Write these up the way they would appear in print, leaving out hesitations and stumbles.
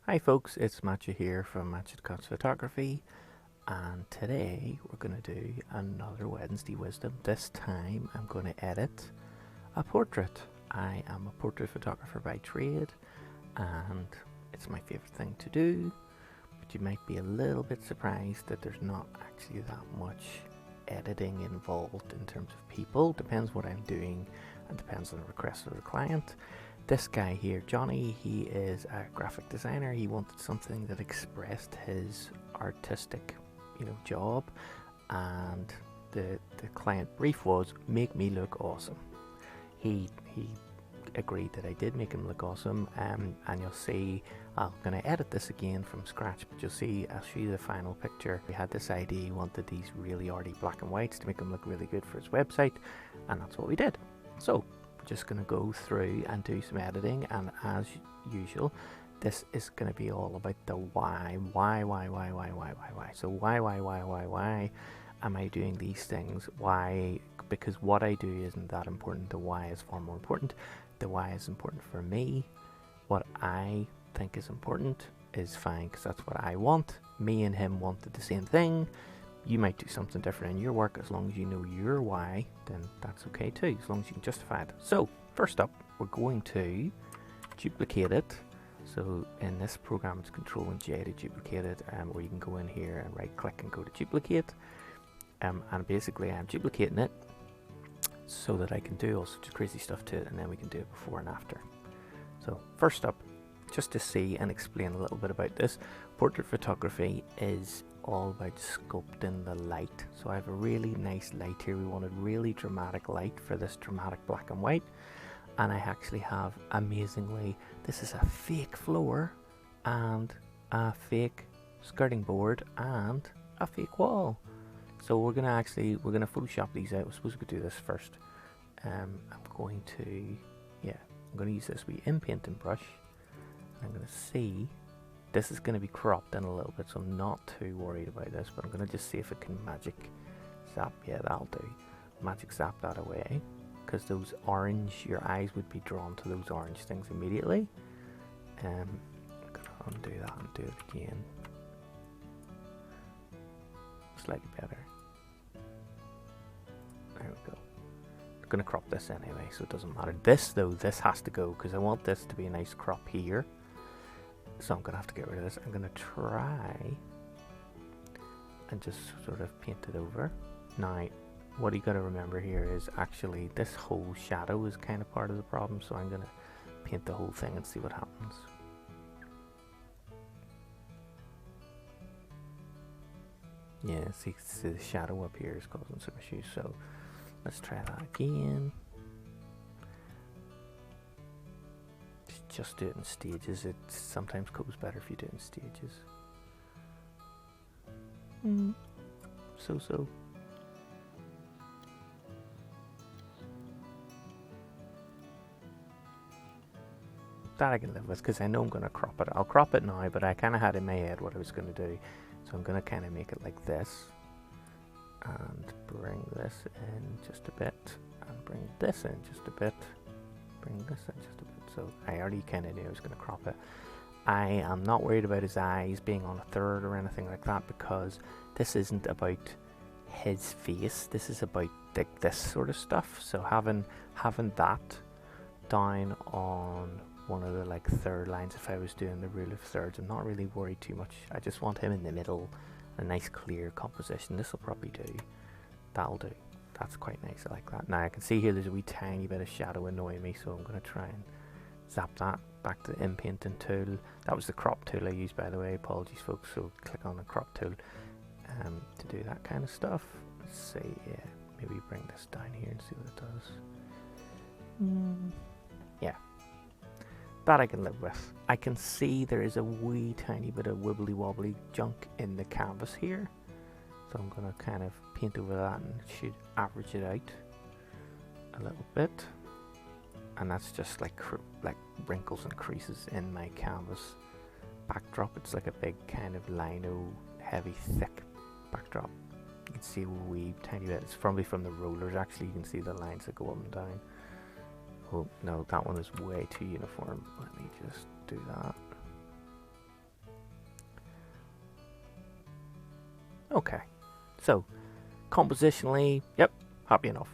Hi folks, it's Matthew here from Matthew Cuts Photography, and today we're going to do another Wednesday Wisdom. This time I'm going to edit a portrait. I am a portrait photographer by trade and it's my favourite thing to do, but you might be a little bit surprised that there's not actually that much editing involved in terms of people. Depends what I'm doing and depends on the request of the client. This guy here, Jonny, he is a graphic designer. He wanted something that expressed his artistic, job, and the client brief was make me look awesome. He agreed that I did make him look awesome, and you'll see I'm going to edit this again from scratch, but you'll see I'll show you the final picture. We had this idea, he wanted these really arty black and whites to make him look really good for his website, and that's what we did. So just going to go through and do some editing, and as usual this is going to be all about the why. So why am I doing these things? Why? Because what I do isn't that important. The why is far more important. The why is important for me. What I think is important is fine because that's what I want. Me and him wanted the same thing. You might do something different in your work. As long as you know your why, then that's okay too, as long as you can justify it. So first up, we're going to duplicate it. So in this program, it's Control and J to duplicate it, or you can go in here and right click and go to duplicate. And basically I'm duplicating it so that I can do all sorts of crazy stuff to it, and then we can do it before and after. So first up, just to see and explain a little bit about this, portrait photography is all about sculpting the light. So I have a really nice light here. We wanted really dramatic light for this dramatic black and white, and I actually have, amazingly, this is a fake floor and a fake skirting board and a fake wall. So we're gonna Photoshop these out. We're supposed to do this first. I'm going to use this wee in-painting brush. I'm going to see, this is going to be cropped in a little bit, so I'm not too worried about this, but I'm going to just see if it can magic zap. Yeah, that'll do. Magic zap that away, because those orange, your eyes would be drawn to those orange things immediately. I'm going to undo that and do it again. Slightly better. There we go. I'm going to crop this anyway, so it doesn't matter. This though, this has to go, because I want this to be a nice crop here. So I'm going to have to get rid of this. I'm going to try and just sort of paint it over. Now, what you got to remember here is actually this whole shadow is kind of part of the problem. So I'm going to paint the whole thing and see what happens. Yeah, see the shadow up here is causing some issues. So let's try that again. Just do it in stages. It sometimes goes better if you do it in stages. So. That I can live with, because I know I'm going to crop it. I'll crop it now, but I kind of had in my head what I was going to do. So I'm going to kind of make it like this. And bring this in just a bit. And bring this in just a bit. Bring this in just a bit. So I already kind of knew I was going to crop it. I am not worried about his eyes being on a third or anything like that, because this isn't about his face. This is about this sort of stuff. So having that down on one of the third lines, if I was doing the rule of thirds, I'm not really worried too much. I just want him in the middle, a nice clear composition. This will probably do. That'll do. That's quite nice. I like that. Now I can see here there's a wee tiny bit of shadow annoying me, so I'm going to try and zap that back to the in-painting tool. That was the crop tool I used, by the way. Apologies folks. So click on the crop tool to do that kind of stuff. Let's see, yeah, maybe bring this down here and see what it does. Yeah, that I can live with. I can see there is a wee tiny bit of wibbly wobbly junk in the canvas here, so I'm going to kind of paint over that and it should average it out a little bit. And that's just like wrinkles and creases in my canvas backdrop. It's like a big kind of lino, heavy, thick backdrop. You can see a wee tiny bit. It's probably from the rollers. Actually, you can see the lines that go up and down. Oh no, that one is way too uniform. Let me just do that. Okay, so compositionally, yep, happy enough.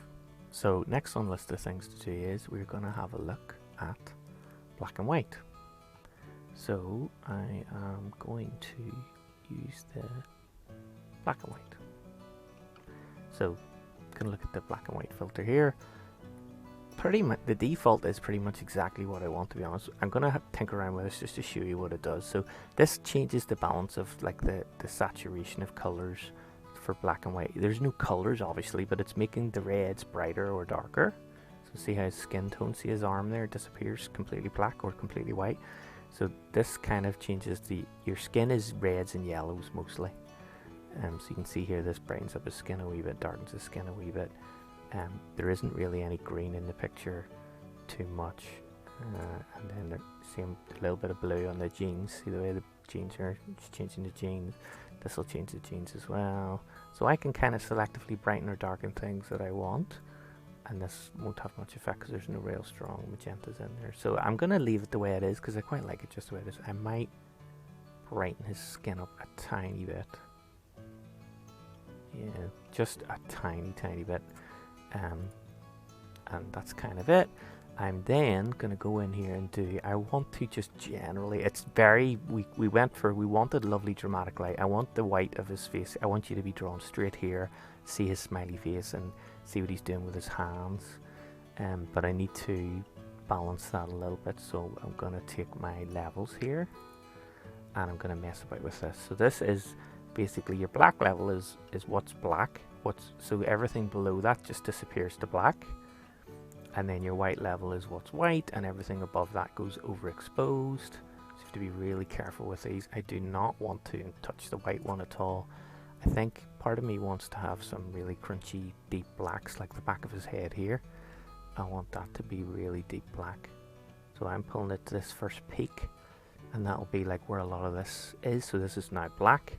So next on the list of things to do is we're going to have a look at black and white. So I am going to use the black and white. So going to look at the black and white filter here. Pretty much the default is pretty much exactly what I want, to be honest. I'm going to tinker around with this just to show you what it does. So this changes the balance of like the saturation of colors for black and white. There's no colors obviously, but it's making the reds brighter or darker. So see how his skin tone, see his arm there disappears completely black or completely white. So this kind of changes your skin is reds and yellows mostly. So you can see here this brightens up his skin a wee bit, darkens his skin a wee bit. There isn't really any green in the picture too much, and then there's a little bit of blue on the jeans. See the way the jeans are changing the jeans. This will change the jeans as well. So I can kind of selectively brighten or darken things that I want, and this won't have much effect because there's no real strong magentas in there. So I'm going to leave it the way it is because I quite like it just the way it is. I might brighten his skin up a tiny bit. Yeah, just a tiny bit. And that's kind of it. I'm then going to go in here and I want to just generally, it's very, we wanted lovely dramatic light. I want the white of his face, I want you to be drawn straight here, see his smiley face and see what he's doing with his hands. But I need to balance that a little bit, so I'm going to take my levels here and I'm going to mess about with this. So this is basically your black level is what's black. So everything below that just disappears to black, and then your white level is what's white, and everything above that goes overexposed. So you have to be really careful with these. I do not want to touch the white one at all. I think part of me wants to have some really crunchy deep blacks like the back of his head here. I want that to be really deep black. So I'm pulling it to this first peak, and that'll be like where a lot of this is. So this is now black.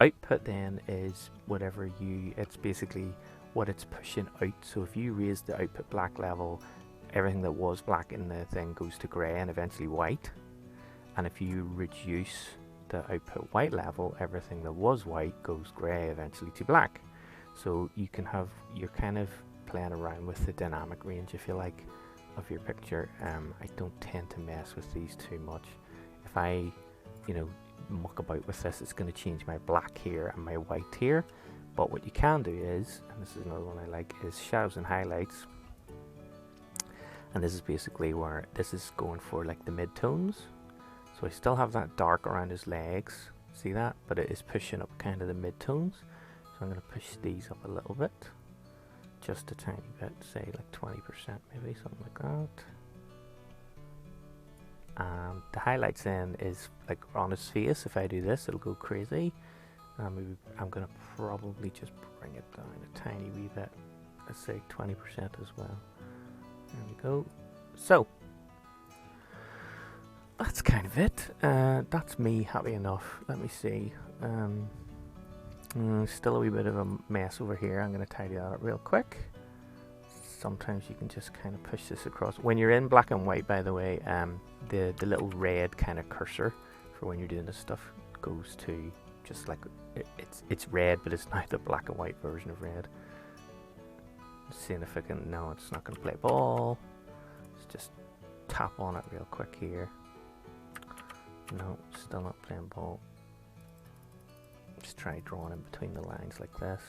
Output then is whatever it's basically what it's pushing out. So if you raise the output black level, everything that was black in the thing goes to grey and eventually white. And if you reduce the output white level, everything that was white goes grey eventually to black. So you can have, you're kind of playing around with the dynamic range, if you like, of your picture. I don't tend to mess with these too much. If I, muck about with this, it's going to change my black here and my white here. But what you can do is, and this is another one I like, is shadows and highlights. And this is basically where this is going for like the mid-tones. So I still have that dark around his legs, see that? But it is pushing up kind of the mid-tones. So I'm going to push these up a little bit, just a tiny bit, say like 20% maybe, something like that. And the highlights then is like on his face. If I do this, it'll go crazy. I'm going to probably just bring it down a tiny wee bit. Let's say 20% as well. There we go. So that's kind of it. That's me happy enough. Let me see. Still a wee bit of a mess over here. I'm going to tidy that up real quick. Sometimes you can just kind of push this across. When you're in black and white, by the way, the little red kind of cursor for when you're doing this stuff goes to just like it's red, but it's not the black and white version of red. Seeing if I can. No, it's not going to play ball. Let's just tap on it real quick here. No, still not playing ball. Just try drawing in between the lines like this.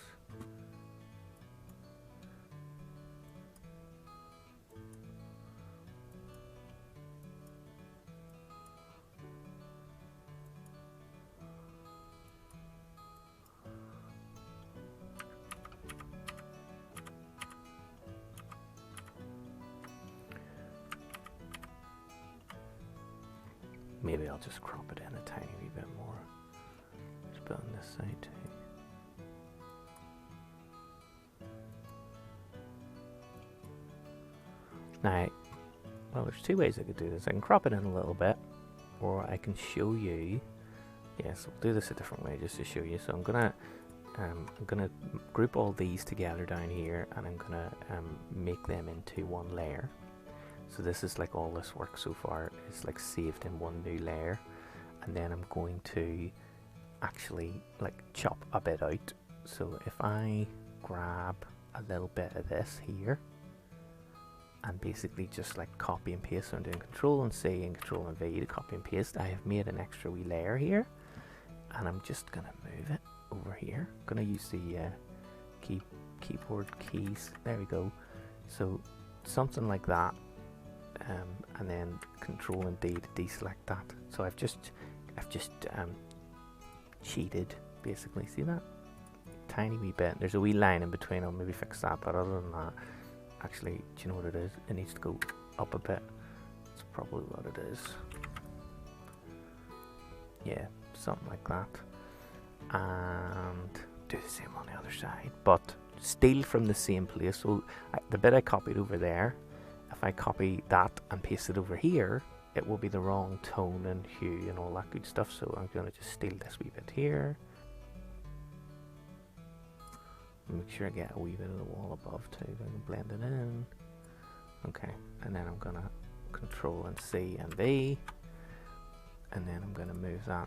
Maybe I'll just crop it in a tiny wee bit more. Just put on this side too. Now, well, there's two ways I could do this. I can crop it in a little bit, or I can show you. Yes, we'll do this a different way just to show you. So I'm gonna group all these together down here, and I'm gonna make them into one layer. So this is like all this work so far is like saved in one new layer, and then I'm going to actually like chop a bit out. So if I grab a little bit of this here and basically just like copy and paste, so I'm doing Control and C and Control and V to copy and paste, I have made an extra wee layer here, and I'm just gonna move it over here. I'm gonna use the keyboard keys. There we go. So something like that, and then Control and D to deselect that. So I've just cheated basically. See that? Tiny wee bit. There's a wee line in between. I'll maybe fix that, but other than that, actually, do you know what it is? It needs to go up a bit. That's probably what it is. Yeah, something like that. And do the same on the other side, but steal from the same place. So the bit I copied over there, if I copy that and paste it over here, it will be the wrong tone and hue and all that good stuff. So I'm going to just steal this wee bit here. Make sure I get a wee bit of the wall above too, then I can blend it in. Okay, and then I'm going to Control and C and V, and then I'm going to move that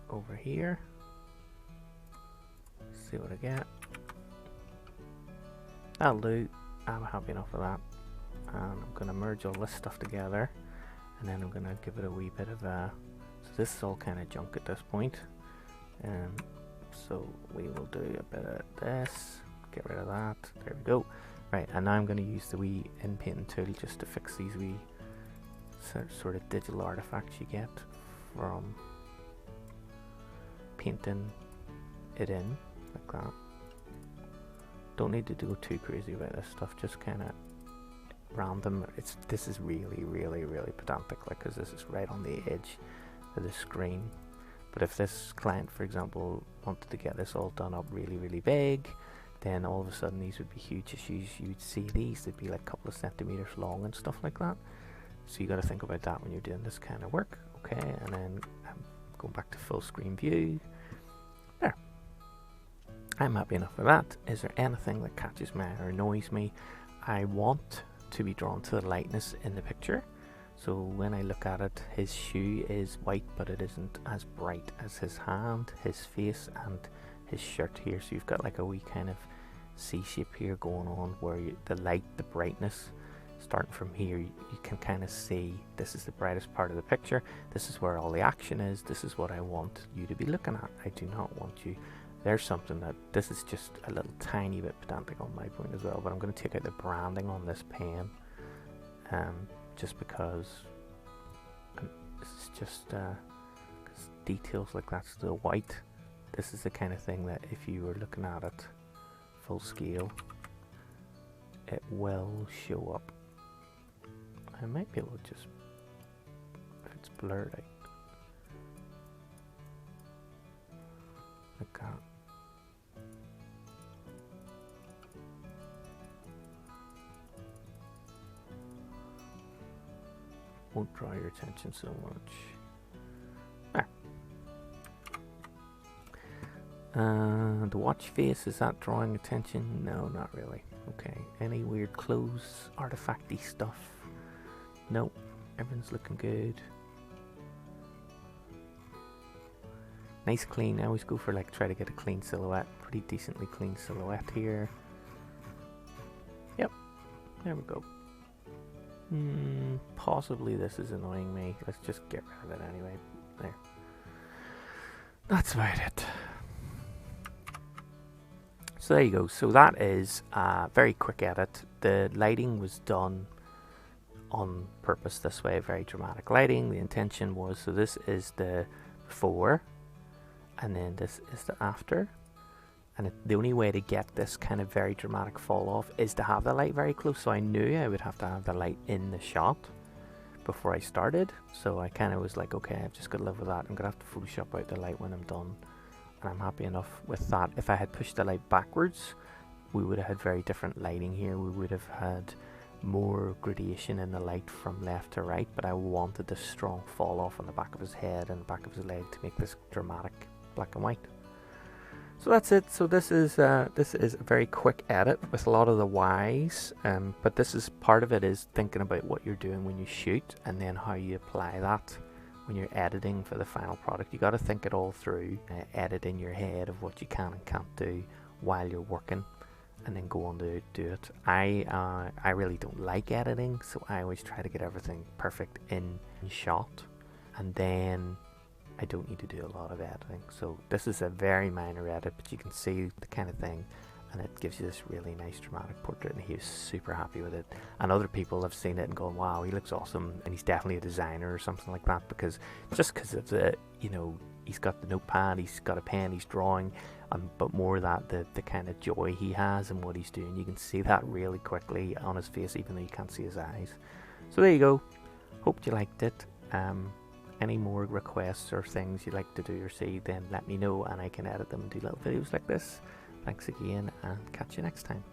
over here. See what I get. That'll do. I'm happy enough with that. And I'm going to merge all this stuff together, and then I'm going to give it a wee bit of a... So this is all kind of junk at this point. So we will do a bit of this, get rid of that, there we go. Right, and now I'm going to use the wee in-painting tool just to fix these wee sort of digital artifacts you get from painting it in, like that. Don't need to go too crazy about this stuff, just kind of random. This is really pedantic, like, because this is right on the edge of the screen. But if this client, for example, wanted to get this all done up really big, then all of a sudden these would be huge issues. You would see these, they'd be like a couple of centimeters long and stuff like that. So you got to think about that when you're doing this kind of work. Okay, and then going back to full screen view. There. I'm happy enough with that. Is there anything that catches my eye or annoys me? I want to be drawn to the lightness in the picture. So when I look at it, his shoe is white, but it isn't as bright as his hand, his face, and his shirt here. So you've got like a wee kind of C shape here going on, where the light, the brightness, starting from here, you can kind of see this is the brightest part of the picture. This is where all the action is. This is what I want you to be looking at. I do not want you... There's something that... This is just a little tiny bit pedantic on my point as well, but I'm going to take out the branding on this pen. Just because it's just cause details like that's the white. This is the kind of thing that if you were looking at it full scale, it will show up. I might be able to just, if it's blurred out, like that. Won't draw your attention so much. There. The watch face, is that drawing attention? No, not really. Okay, any weird clothes, artifacty stuff? Nope, everything's looking good. Nice clean, I always go for like, try to get a clean silhouette. Pretty decently clean silhouette here. Yep, there we go. Possibly this is annoying me. Let's just get rid of it anyway. There. That's about it. So there you go. So that is a very quick edit. The lighting was done on purpose this way. Very dramatic lighting. The intention was, so this is the before, and then this is the after. And the only way to get this kind of very dramatic fall off is to have the light very close. So I knew I would have to have the light in the shot before I started. So I kind of was like, okay, I've just got to live with that. I'm going to have to Photoshop out the light when I'm done. And I'm happy enough with that. If I had pushed the light backwards, we would have had very different lighting here. We would have had more gradation in the light from left to right. But I wanted this strong fall off on the back of his head and the back of his leg to make this dramatic black and white. So that's it. So this is a very quick edit with a lot of the whys, but this is part of it is thinking about what you're doing when you shoot and then how you apply that when you're editing for the final product, you got to think it all through, edit in your head of what you can and can't do while you're working, and then go on to do it. I really don't like editing, so I always try to get everything perfect in shot, and then I don't need to do a lot of editing. So this is a very minor edit, but you can see the kind of thing, and it gives you this really nice dramatic portrait, and he was super happy with it. And other people have seen it and gone, wow, he looks awesome, and he's definitely a designer or something like that, because of the, you know, he's got the notepad, he's got a pen, he's drawing, but more that the kind of joy he has in what he's doing. You can see that really quickly on his face, even though you can't see his eyes. So there you go. Hope you liked it. Any more requests or things you'd like to do or see, then let me know, and I can edit them and do little videos like this. Thanks again, and catch you next time.